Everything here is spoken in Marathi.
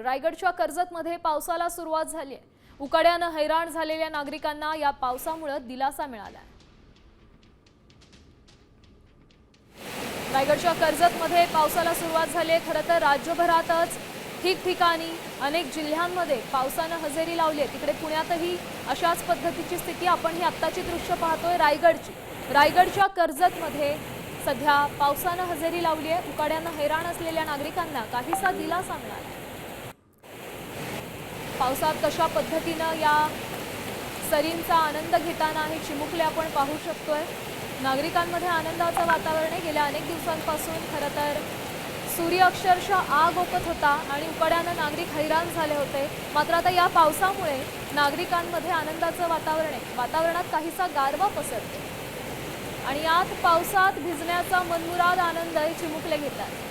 रायगडच्या कर्जतमध्ये पावसाला सुरुवात झाली आहे। उकाड्याने हैराण झालेल्या नागरिकांना या पावसामुळे दिलासा मिळाला आहे। रायगडच्या कर्जतमध्ये पावसाला सुरुवात झाली आहे। खरं तर राज्यभरातच ठिकठिकाणी अनेक जिल्ह्यांमध्ये पावसाने हजेरी लावली आहे। तिकडे पुण्यातही अशाच पद्धतीची स्थिती आपण ही आत्ताची दृश्य पाहतोय रायगडची। रायगडच्या कर्जतमध्ये सध्या पावसाने हजेरी लावली आहे। उकाड्याने हैराण असलेल्या नागरिकांना काहीसा दिलासा मिळाला। पावसात कशा पद्धतीने या सरींचा आनंद घेताना हे चिमुकले आपण पाहू शकतोय। नागरिकांमध्ये आनंदाचं वातावरण आहे। गेल्या अनेक दिवसांपासून खरं तर सूर्य अक्षरशः आग ओकत होता आणि उकाड्याने नागरिक हैराण झाले होते। मात्र आता या पावसामुळे नागरिकांमध्ये आनंदाचं वातावरण आहे। वातावरणात काहीसा गारवा पसरतो आणि यात पावसात भिजण्याचा मनमुराद आनंद चिमुकले घेतात।